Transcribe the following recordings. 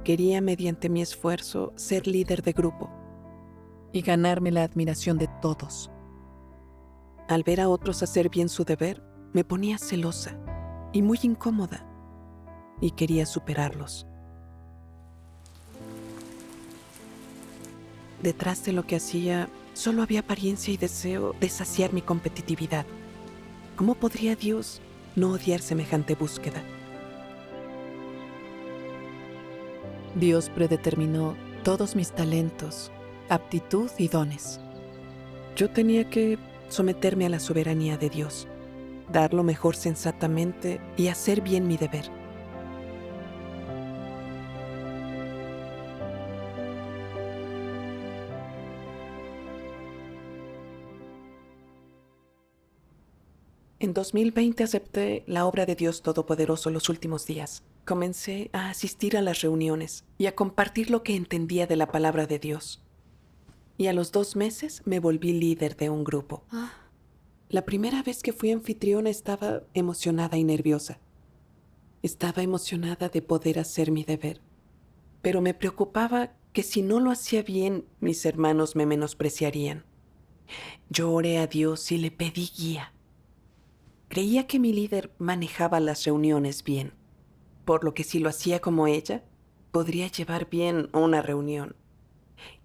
Quería, mediante mi esfuerzo, ser líder de grupo y ganarme la admiración de todos. Al ver a otros hacer bien su deber, me ponía celosa y muy incómoda, y quería superarlos. Detrás de lo que hacía, solo había apariencia y deseo de saciar mi competitividad. ¿Cómo podría Dios no odiar semejante búsqueda? Dios predeterminó todos mis talentos, aptitud y dones. Yo tenía que someterme a la soberanía de Dios, dar lo mejor sensatamente y hacer bien mi deber. En 2020 acepté la obra de Dios Todopoderoso los últimos días. Comencé a asistir a las reuniones y a compartir lo que entendía de la palabra de Dios. Y a los 2 meses me volví líder de un grupo. La primera vez que fui anfitriona estaba emocionada y nerviosa. Estaba emocionada de poder hacer mi deber, pero me preocupaba que si no lo hacía bien, mis hermanos me menospreciarían. Yo oré a Dios y le pedí guía. Creía que mi líder manejaba las reuniones bien, por lo que si lo hacía como ella, podría llevar bien una reunión.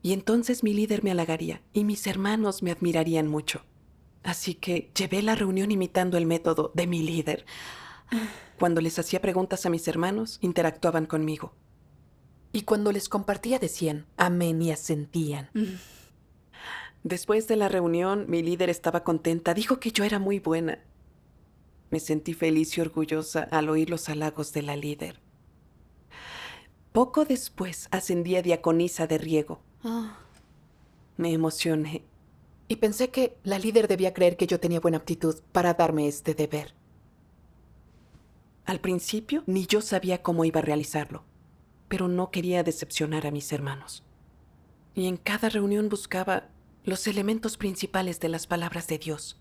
Y entonces mi líder me halagaría y mis hermanos me admirarían mucho. Así que llevé la reunión imitando el método de mi líder. Cuando les hacía preguntas a mis hermanos, interactuaban conmigo. Y cuando les compartía decían amén y asentían. Después de la reunión, mi líder estaba contenta. Dijo que yo era muy buena. Me sentí feliz y orgullosa al oír los halagos de la líder. Poco después ascendí a diaconisa de riego. Me emocioné y pensé que la líder debía creer que yo tenía buena aptitud para darme este deber. Al principio, ni yo sabía cómo iba a realizarlo, pero no quería decepcionar a mis hermanos. Y en cada reunión buscaba los elementos principales de las palabras de Dios.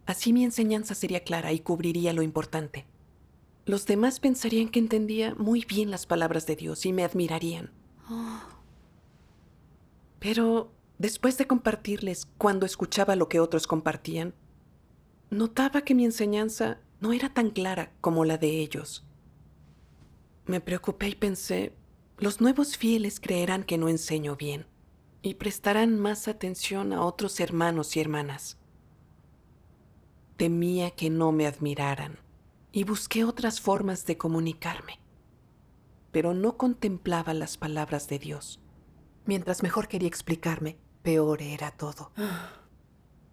Así mi enseñanza sería clara y cubriría lo importante. Los demás pensarían que entendía muy bien las palabras de Dios y me admirarían. Pero después de compartirles, cuando escuchaba lo que otros compartían, notaba que mi enseñanza no era tan clara como la de ellos. Me preocupé y pensé, los nuevos fieles creerán que no enseño bien y prestarán más atención a otros hermanos y hermanas. Temía que no me admiraran y busqué otras formas de comunicarme, pero no contemplaba las palabras de Dios. Mientras mejor quería explicarme, peor era todo.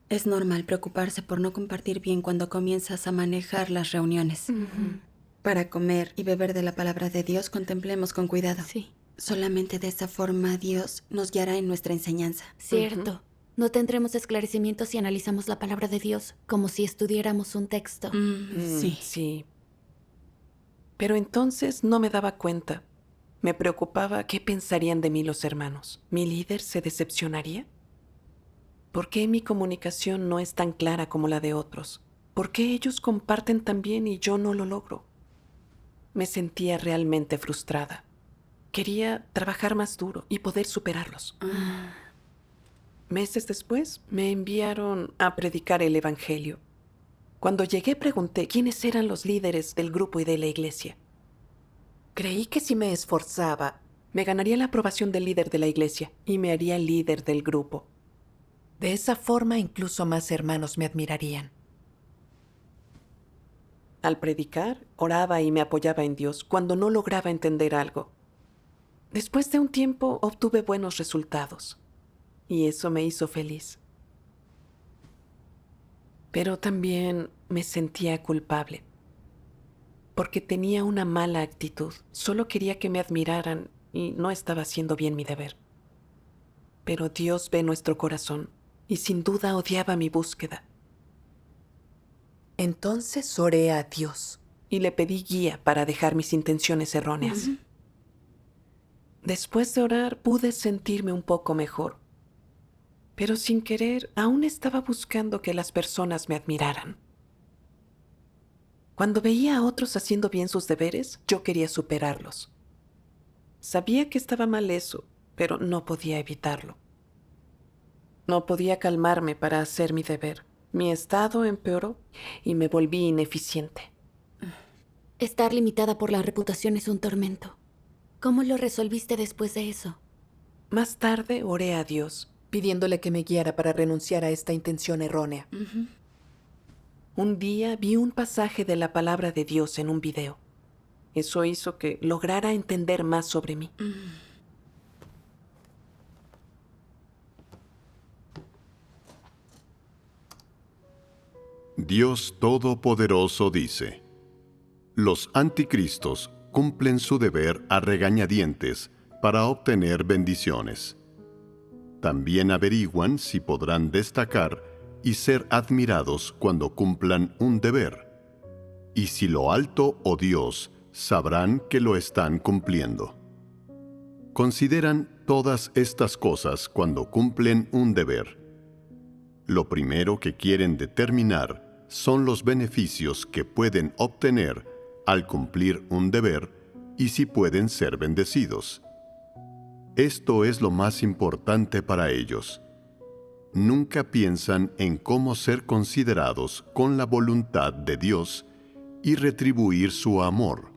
Es normal preocuparse por no compartir bien cuando comienzas a manejar las reuniones. Para comer y beber de la palabra de Dios, contemplemos con cuidado. Sí. Solamente de esa forma Dios nos guiará en nuestra enseñanza. Cierto. No tendremos esclarecimientos si analizamos la palabra de Dios como si estudiáramos un texto. Sí. Sí. Pero entonces no me daba cuenta. Me preocupaba qué pensarían de mí los hermanos. ¿Mi líder se decepcionaría? ¿Por qué mi comunicación no es tan clara como la de otros? ¿Por qué ellos comparten tan bien y yo no lo logro? Me sentía realmente frustrada. Quería trabajar más duro y poder superarlos. Meses después me enviaron a predicar el Evangelio. Cuando llegué pregunté quiénes eran los líderes del grupo y de la iglesia. Creí que si me esforzaba, me ganaría la aprobación del líder de la iglesia y me haría líder del grupo. De esa forma incluso más hermanos me admirarían. Al predicar, oraba y me apoyaba en Dios cuando no lograba entender algo. Después de un tiempo obtuve buenos resultados y eso me hizo feliz. Pero también me sentía culpable porque tenía una mala actitud. Solo quería que me admiraran y no estaba haciendo bien mi deber. Pero Dios ve nuestro corazón y sin duda odiaba mi búsqueda. Entonces oré a Dios y le pedí guía para dejar mis intenciones erróneas. Después de orar pude sentirme un poco mejor, pero sin querer aún estaba buscando que las personas me admiraran. Cuando veía a otros haciendo bien sus deberes, yo quería superarlos. Sabía que estaba mal eso, pero no podía evitarlo. No podía calmarme para hacer mi deber. Mi estado empeoró y me volví ineficiente. Estar limitada por la reputación es un tormento. ¿Cómo lo resolviste después de eso? Más tarde oré a Dios, pidiéndole que me guiara para renunciar a esta intención errónea. Un día vi un pasaje de la palabra de Dios en un video. Eso hizo que lograra entender más sobre mí. Dios Todopoderoso dice: los anticristos cumplen su deber a regañadientes para obtener bendiciones. También averiguan si podrán destacar y ser admirados cuando cumplan un deber. Y si lo alto o Dios sabrán que lo están cumpliendo. Consideran todas estas cosas cuando cumplen un deber. Lo primero que quieren determinar son los beneficios que pueden obtener al cumplir un deber y si pueden ser bendecidos. Esto es lo más importante para ellos. Nunca piensan en cómo ser considerados con la voluntad de Dios y retribuir su amor.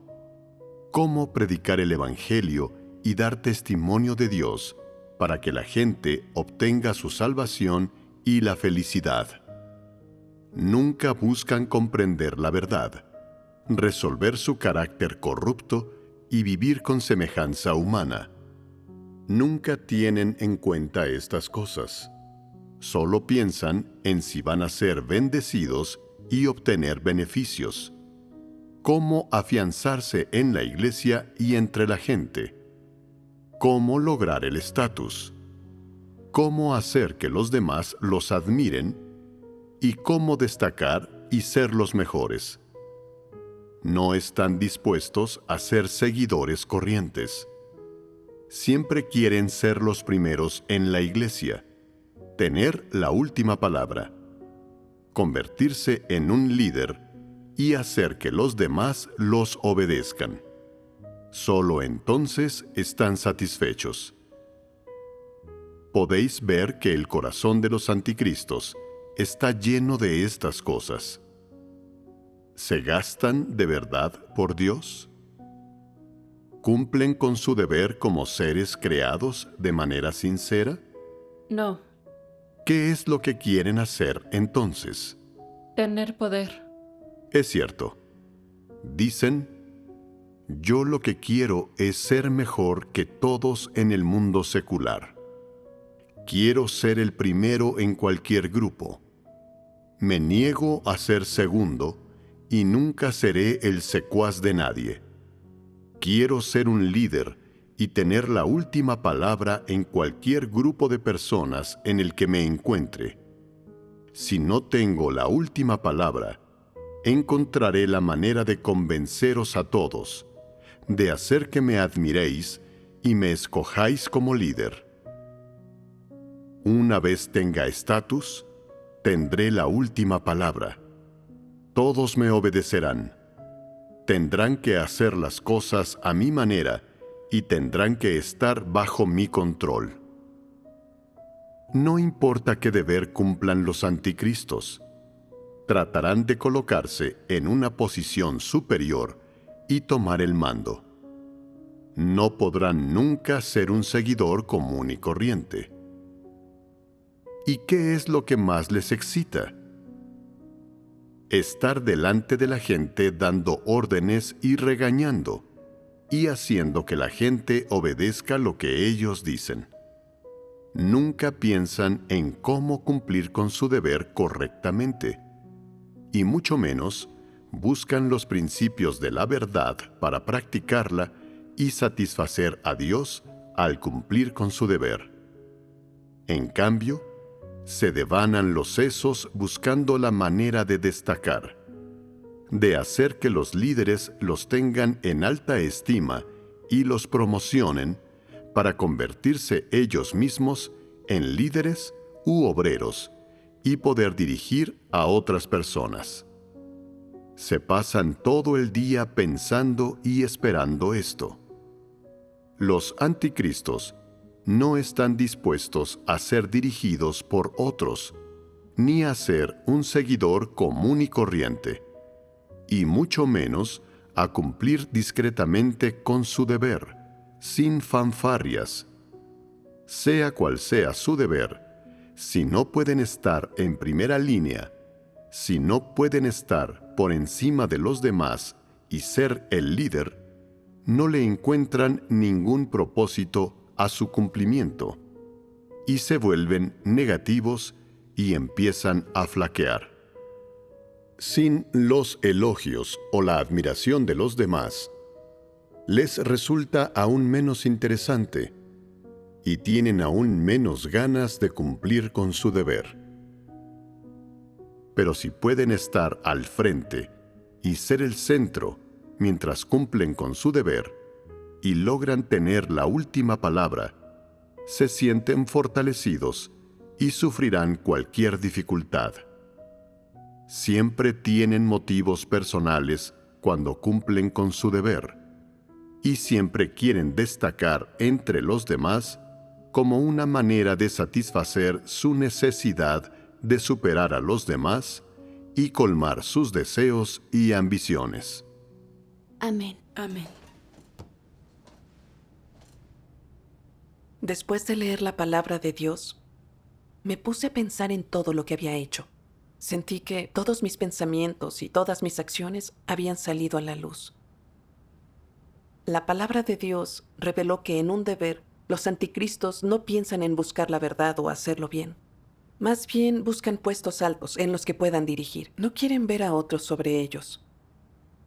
Cómo predicar el Evangelio y dar testimonio de Dios para que la gente obtenga su salvación y la felicidad. Nunca buscan comprender la verdad, resolver su carácter corrupto y vivir con semejanza humana. Nunca tienen en cuenta estas cosas. Solo piensan en si van a ser bendecidos y obtener beneficios. Cómo afianzarse en la iglesia y entre la gente. Cómo lograr el estatus. Cómo hacer que los demás los admiren y cómo destacar y ser los mejores. No están dispuestos a ser seguidores corrientes. Siempre quieren ser los primeros en la iglesia, tener la última palabra, convertirse en un líder y hacer que los demás los obedezcan. Solo entonces están satisfechos. Podéis ver que el corazón de los anticristos está lleno de estas cosas. ¿Se gastan de verdad por Dios? ¿Cumplen con su deber como seres creados de manera sincera? No, ¿Qué es lo que quieren hacer entonces? tener poder. Es cierto. Dicen: yo lo que quiero es ser mejor que todos en el mundo secular. Quiero ser el primero en cualquier grupo. Me niego a ser segundo y nunca seré el secuaz de nadie. Quiero ser un líder y tener la última palabra en cualquier grupo de personas en el que me encuentre. Si no tengo la última palabra, encontraré la manera de convenceros a todos, de hacer que me admiréis y me escojáis como líder. Una vez tenga estatus, tendré la última palabra. Todos me obedecerán. Tendrán que hacer las cosas a mi manera y tendrán que estar bajo mi control. No importa qué deber cumplan los anticristos. Tratarán de colocarse en una posición superior y tomar el mando. No podrán nunca ser un seguidor común y corriente. ¿Y qué es lo que más les excita? Estar delante de la gente dando órdenes y regañando, y haciendo que la gente obedezca lo que ellos dicen. Nunca piensan en cómo cumplir con su deber correctamente, y mucho menos buscan los principios de la verdad para practicarla y satisfacer a Dios al cumplir con su deber. En cambio, se devanan los sesos buscando la manera de destacar, de hacer que los líderes los tengan en alta estima y los promocionen para convertirse ellos mismos en líderes u obreros y poder dirigir a otras personas. Se pasan todo el día pensando y esperando esto. Los anticristos no están dispuestos a ser dirigidos por otros, ni a ser un seguidor común y corriente, y mucho menos a cumplir discretamente con su deber, sin fanfarrias. Sea cual sea su deber, si no pueden estar en primera línea, si no pueden estar por encima de los demás y ser el líder, no le encuentran ningún propósito a su cumplimiento, y se vuelven negativos y empiezan a flaquear. Sin los elogios o la admiración de los demás, les resulta aún menos interesante y tienen aún menos ganas de cumplir con su deber. Pero si pueden estar al frente y ser el centro mientras cumplen con su deber y logran tener la última palabra, se sienten fortalecidos y sufrirán cualquier dificultad. Siempre tienen motivos personales cuando cumplen con su deber y siempre quieren destacar entre los demás como una manera de satisfacer su necesidad de superar a los demás y colmar sus deseos y ambiciones. Amén. Amén. Después de leer la palabra de Dios, me puse a pensar en todo lo que había hecho. Sentí que todos mis pensamientos y todas mis acciones habían salido a la luz. La palabra de Dios reveló que en un deber, los anticristos no piensan en buscar la verdad o hacerlo bien. Más bien buscan puestos altos en los que puedan dirigir. No quieren ver a otros sobre ellos.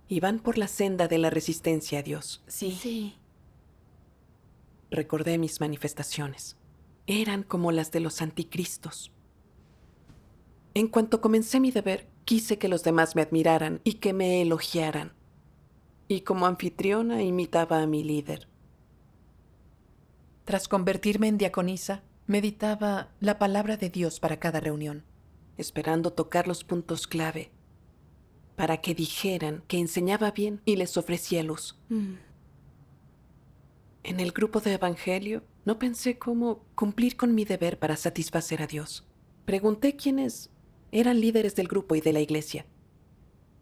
Y van por la senda de la resistencia a Dios. Sí. Sí. Recordé mis manifestaciones. Eran como las de los anticristos. En cuanto comencé mi deber, quise que los demás me admiraran y que me elogiaran. Y como anfitriona imitaba a mi líder. Tras convertirme en diaconisa, meditaba la palabra de Dios para cada reunión, esperando tocar los puntos clave, para que dijeran que enseñaba bien y les ofrecía luz. En el grupo de evangelio, no pensé cómo cumplir con mi deber para satisfacer a Dios. Pregunté quiénes eran líderes del grupo y de la iglesia,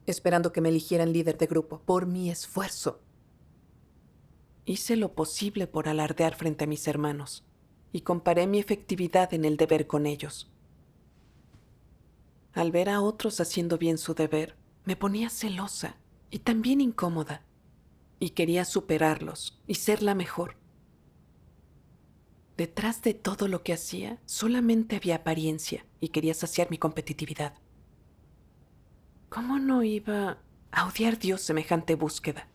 esperando que me eligieran líder de grupo por mi esfuerzo. Hice lo posible por alardear frente a mis hermanos y comparé mi efectividad en el deber con ellos. Al ver a otros haciendo bien su deber, me ponía celosa y también incómoda, y quería superarlos y ser la mejor. Detrás de todo lo que hacía, solamente había apariencia y quería saciar mi competitividad. ¿Cómo no iba a odiar Dios semejante búsqueda?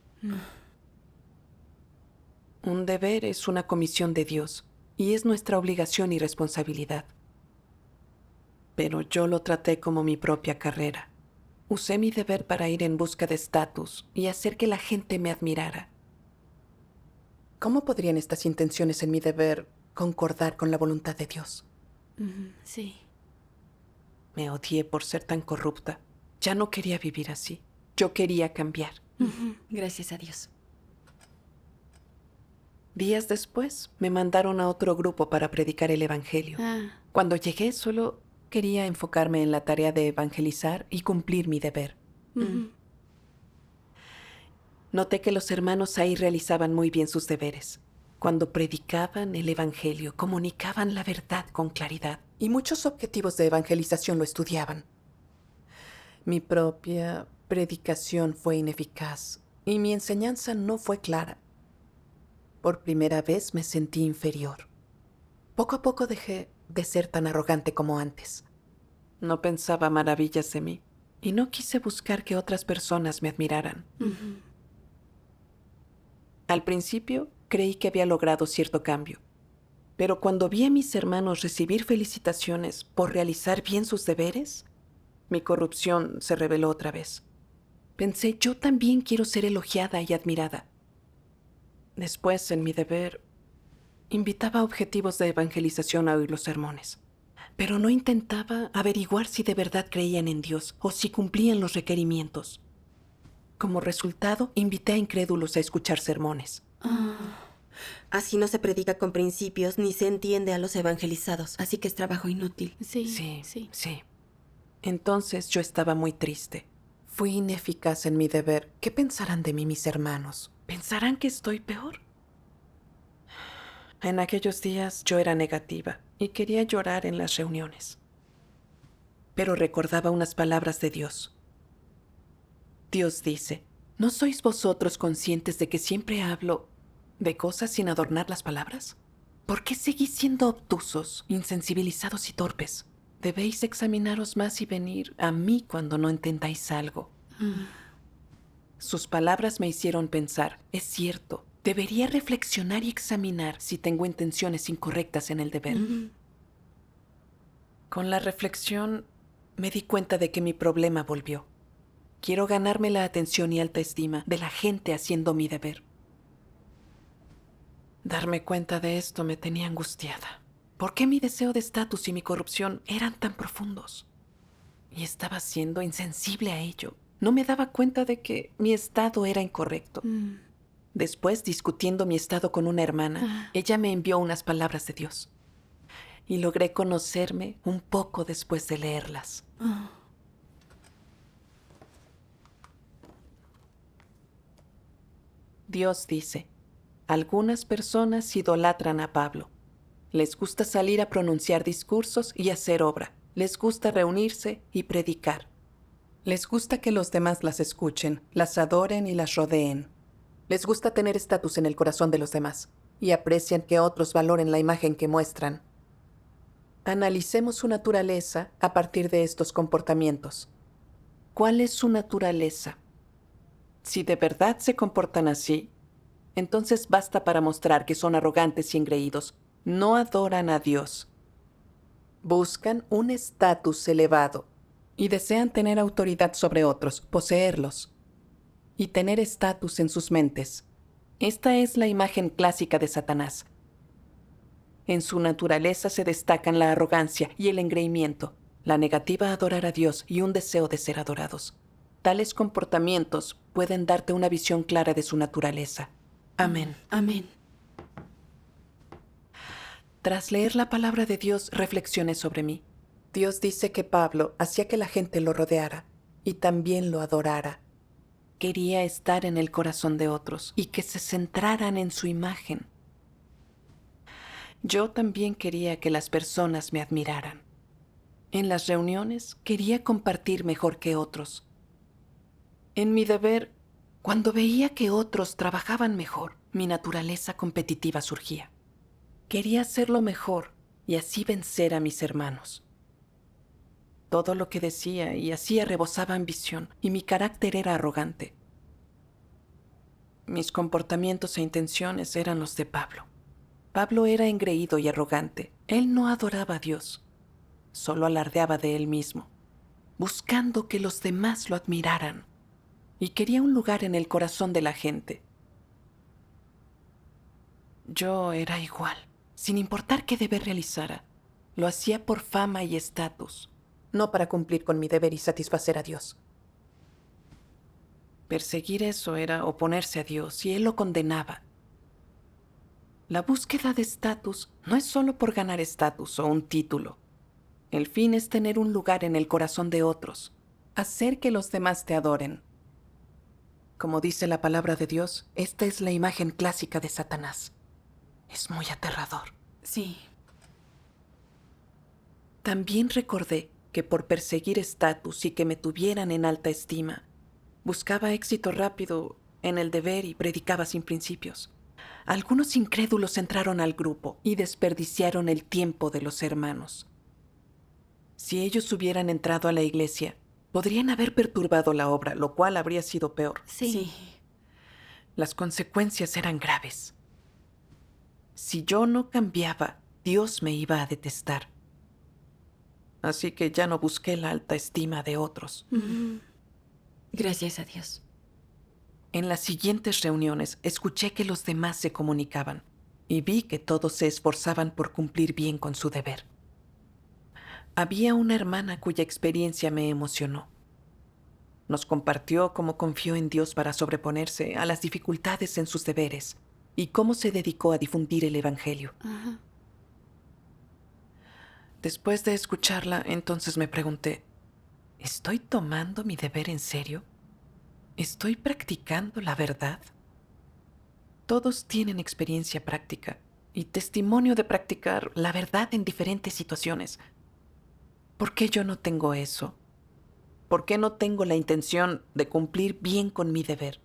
Un deber es una comisión de Dios y es nuestra obligación y responsabilidad. Pero yo lo traté como mi propia carrera. Usé mi deber para ir en busca de estatus y hacer que la gente me admirara. ¿Cómo podrían estas intenciones en mi deber concordar con la voluntad de Dios? Sí. Me odié por ser tan corrupta. Ya no quería vivir así. Yo quería cambiar. Gracias a Dios. Días después, me mandaron a otro grupo para predicar el evangelio. Cuando llegué, solo quería enfocarme en la tarea de evangelizar y cumplir mi deber. Noté que los hermanos ahí realizaban muy bien sus deberes. Cuando predicaban el evangelio, comunicaban la verdad con claridad. Y muchos objetivos de evangelización lo estudiaban. Mi propia predicación fue ineficaz y mi enseñanza no fue clara. Por primera vez me sentí inferior. Poco a poco dejé de ser tan arrogante como antes. No pensaba maravillas de mí y no quise buscar que otras personas me admiraran. Al principio creí que había logrado cierto cambio, pero cuando vi a mis hermanos recibir felicitaciones por realizar bien sus deberes, mi corrupción se reveló otra vez. Pensé, yo también quiero ser elogiada y admirada. Después, en mi deber, invitaba a objetivos de evangelización a oír los sermones, pero no intentaba averiguar si de verdad creían en Dios o si cumplían los requerimientos. Como resultado, invité a incrédulos a escuchar sermones. Así no se predica con principios ni se entiende a los evangelizados. Así que es trabajo inútil. Sí, Sí, sí. sí. Entonces yo estaba muy triste. Fui ineficaz en mi deber. ¿Qué pensarán de mí mis hermanos? ¿Pensarán que estoy peor? En aquellos días yo era negativa y quería llorar en las reuniones. Pero recordaba unas palabras de Dios. Dios dice, ¿no sois vosotros conscientes de que siempre hablo de cosas sin adornar las palabras? ¿Por qué seguís siendo obtusos, insensibilizados y torpes? Debéis examinaros más y venir a mí cuando no entendáis algo. Sus palabras me hicieron pensar, es cierto, debería reflexionar y examinar si tengo intenciones incorrectas en el deber. Con la reflexión me di cuenta de que mi problema volvió. Quiero ganarme la atención y alta estima de la gente haciendo mi deber. Darme cuenta de esto me tenía angustiada. ¿Por qué mi deseo de estatus y mi corrupción eran tan profundos? Y estaba siendo insensible a ello. No me daba cuenta de que mi estado era incorrecto. Después, discutiendo mi estado con una hermana, ella me envió unas palabras de Dios. Y logré conocerme un poco después de leerlas. Dios dice, algunas personas idolatran a Pablo. Les gusta salir a pronunciar discursos y hacer obra. Les gusta reunirse y predicar. Les gusta que los demás las escuchen, las adoren y las rodeen. Les gusta tener estatus en el corazón de los demás y aprecian que otros valoren la imagen que muestran. Analicemos su naturaleza a partir de estos comportamientos. ¿Cuál es su naturaleza? Si de verdad se comportan así, entonces basta para mostrar que son arrogantes y engreídos. No adoran a Dios. Buscan un estatus elevado y desean tener autoridad sobre otros, poseerlos y tener estatus en sus mentes. Esta es la imagen clásica de Satanás. En su naturaleza se destacan la arrogancia y el engreimiento, la negativa a adorar a Dios y un deseo de ser adorados. Tales comportamientos pueden darte una visión clara de su naturaleza. Amén. Amén. Tras leer la palabra de Dios, reflexioné sobre mí. Dios dice que Pablo hacía que la gente lo rodeara y también lo adorara. Quería estar en el corazón de otros y que se centraran en su imagen. Yo también quería que las personas me admiraran. En las reuniones quería compartir mejor que otros. En mi deber, cuando veía que otros trabajaban mejor, mi naturaleza competitiva surgía. Quería hacerlo mejor y así vencer a mis hermanos. Todo lo que decía y hacía rebosaba ambición y mi carácter era arrogante. Mis comportamientos e intenciones eran los de Pablo. Pablo era engreído y arrogante. Él no adoraba a Dios, solo alardeaba de él mismo, buscando que los demás lo admiraran, y quería un lugar en el corazón de la gente. Yo era igual. Sin importar qué deber realizara, lo hacía por fama y estatus, no para cumplir con mi deber y satisfacer a Dios. Perseguir eso era oponerse a Dios y Él lo condenaba. La búsqueda de estatus no es solo por ganar estatus o un título. El fin es tener un lugar en el corazón de otros, hacer que los demás te adoren. Como dice la palabra de Dios, esta es la imagen clásica de Satanás. Es muy aterrador. Sí. También recordé que por perseguir estatus y que me tuvieran en alta estima, buscaba éxito rápido en el deber y predicaba sin principios. Algunos incrédulos entraron al grupo y desperdiciaron el tiempo de los hermanos. Si ellos hubieran entrado a la iglesia, podrían haber perturbado la obra, lo cual habría sido peor. Sí. Las consecuencias eran graves. Si yo no cambiaba, Dios me iba a detestar. Así que ya no busqué la alta estima de otros. Gracias a Dios. En las siguientes reuniones escuché que los demás se comunicaban y vi que todos se esforzaban por cumplir bien con su deber. Había una hermana cuya experiencia me emocionó. Nos compartió cómo confió en Dios para sobreponerse a las dificultades en sus deberes y cómo se dedicó a difundir el Evangelio. Ajá. Después de escucharla, entonces me pregunté, ¿estoy tomando mi deber en serio? ¿Estoy practicando la verdad? Todos tienen experiencia práctica y testimonio de practicar la verdad en diferentes situaciones. ¿Por qué yo no tengo eso? ¿Por qué no tengo la intención de cumplir bien con mi deber?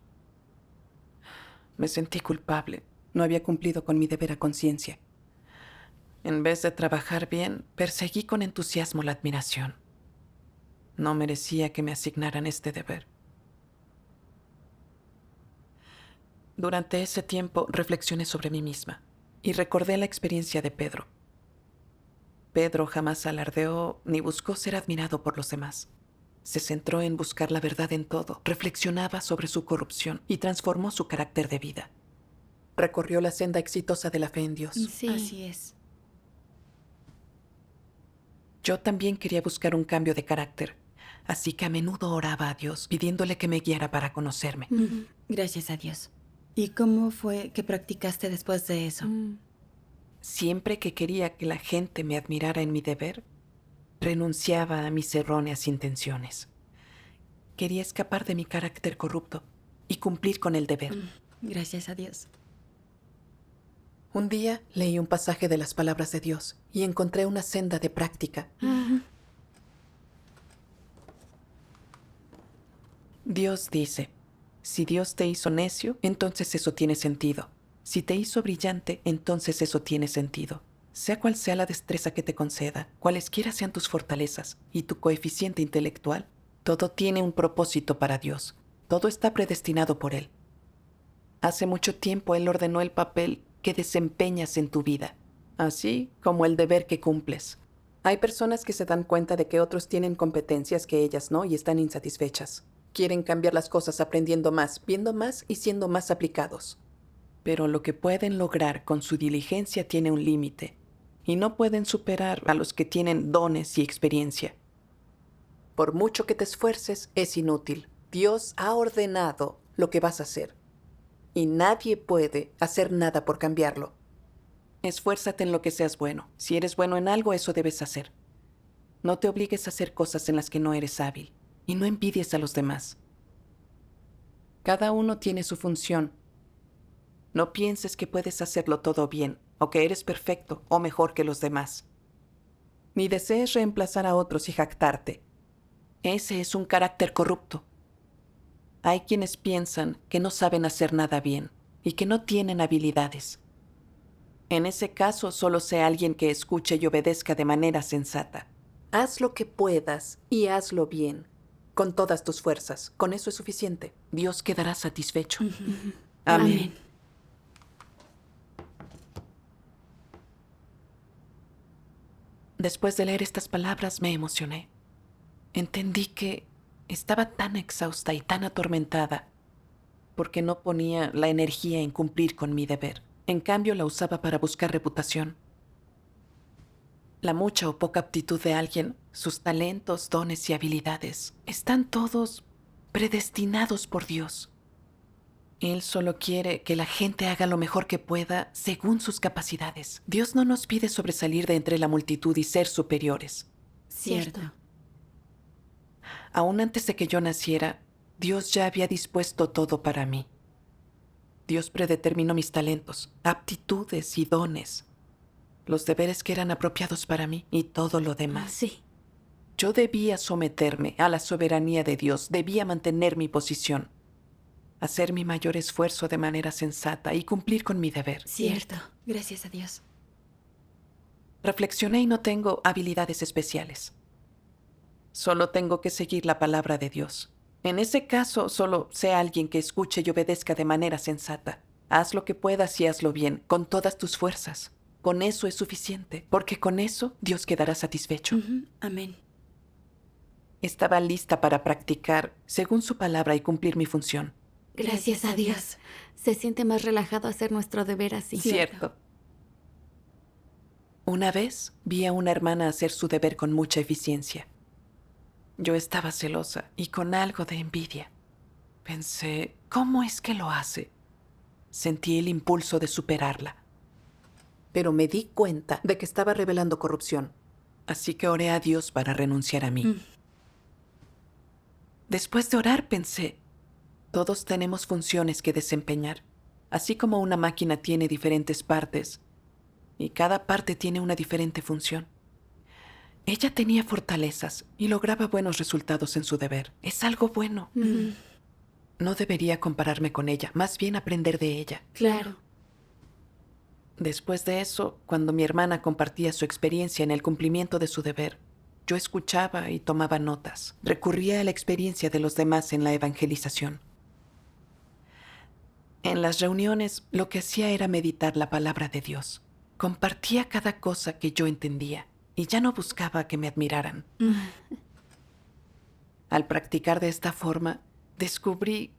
Me sentí culpable. No había cumplido con mi deber a conciencia. En vez de trabajar bien, perseguí con entusiasmo la admiración. No merecía que me asignaran este deber. Durante ese tiempo reflexioné sobre mí misma y recordé la experiencia de Pedro. Pedro jamás alardeó ni buscó ser admirado por los demás. Se centró en buscar la verdad en todo, reflexionaba sobre su corrupción y transformó su carácter de vida. Recorrió la senda exitosa de la fe en Dios. Sí. Así es. Yo también quería buscar un cambio de carácter, así que a menudo oraba a Dios, pidiéndole que me guiara para conocerme. Ujú. Gracias a Dios. ¿Y cómo fue que practicaste después de eso? Siempre que quería que la gente me admirara en mi deber, renunciaba a mis erróneas intenciones. Quería escapar de mi carácter corrupto y cumplir con el deber. Gracias a Dios. Un día leí un pasaje de las palabras de Dios y encontré una senda de práctica. Dios dice, si Dios te hizo necio, entonces eso tiene sentido. Si te hizo brillante, entonces eso tiene sentido. Sea cual sea la destreza que te conceda, cualesquiera sean tus fortalezas y tu coeficiente intelectual, todo tiene un propósito para Dios. Todo está predestinado por Él. Hace mucho tiempo Él ordenó el papel que desempeñas en tu vida, así como el deber que cumples. Hay personas que se dan cuenta de que otros tienen competencias que ellas no y están insatisfechas. Quieren cambiar las cosas aprendiendo más, viendo más y siendo más aplicados. Pero lo que pueden lograr con su diligencia tiene un límite, y no pueden superar a los que tienen dones y experiencia. Por mucho que te esfuerces, es inútil. Dios ha ordenado lo que vas a hacer, y nadie puede hacer nada por cambiarlo. Esfuérzate en lo que seas bueno. Si eres bueno en algo, eso debes hacer. No te obligues a hacer cosas en las que no eres hábil, y no envidies a los demás. Cada uno tiene su función. No pienses que puedes hacerlo todo bien, o que eres perfecto o mejor que los demás. Ni desees reemplazar a otros y jactarte. Ese es un carácter corrupto. Hay quienes piensan que no saben hacer nada bien y que no tienen habilidades. En ese caso, solo sé alguien que escuche y obedezca de manera sensata. Haz lo que puedas y hazlo bien, con todas tus fuerzas. Con eso es suficiente. Dios quedará satisfecho. Amén. Después de leer estas palabras me emocioné. Entendí que estaba tan exhausta y tan atormentada porque no ponía la energía en cumplir con mi deber. En cambio, la usaba para buscar reputación. La mucha o poca aptitud de alguien, sus talentos, dones y habilidades, están todos predestinados por Dios. Él solo quiere que la gente haga lo mejor que pueda según sus capacidades. Dios no nos pide sobresalir de entre la multitud y ser superiores. Cierto. Aún antes de que yo naciera, Dios ya había dispuesto todo para mí. Dios predeterminó mis talentos, aptitudes y dones, los deberes que eran apropiados para mí y todo lo demás. Sí. Yo debía someterme a la soberanía de Dios, debía mantener mi posición, hacer mi mayor esfuerzo de manera sensata y cumplir con mi deber. Cierto. Gracias a Dios. Reflexioné y no tengo habilidades especiales. Solo tengo que seguir la palabra de Dios. En ese caso, solo sé alguien que escuche y obedezca de manera sensata. Haz lo que puedas y hazlo bien, con todas tus fuerzas. Con eso es suficiente, porque con eso Dios quedará satisfecho. Amén. Estaba lista para practicar según su palabra y cumplir mi función. Gracias a Dios. Se siente más relajado hacer nuestro deber así. Cierto. Una vez vi a una hermana hacer su deber con mucha eficiencia. Yo estaba celosa y con algo de envidia. Pensé, ¿cómo es que lo hace? Sentí el impulso de superarla. Pero me di cuenta de que estaba revelando corrupción. Así que oré a Dios para renunciar a mí. Después de orar pensé, todos tenemos funciones que desempeñar, así como una máquina tiene diferentes partes, y cada parte tiene una diferente función. Ella tenía fortalezas y lograba buenos resultados en su deber. Es algo bueno. No debería compararme con ella, más bien aprender de ella. Claro. Después de eso, cuando mi hermana compartía su experiencia en el cumplimiento de su deber, yo escuchaba y tomaba notas. Recurría a la experiencia de los demás en la evangelización. En las reuniones, lo que hacía era meditar la palabra de Dios. Compartía cada cosa que yo entendía y ya no buscaba que me admiraran. Al practicar de esta forma, descubrí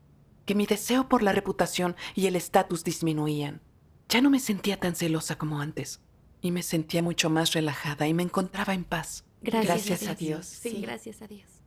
que mi deseo por la reputación y el estatus disminuían. Ya no me sentía tan celosa como antes y me sentía mucho más relajada y me encontraba en paz. Gracias a Dios. Sí, gracias a Dios.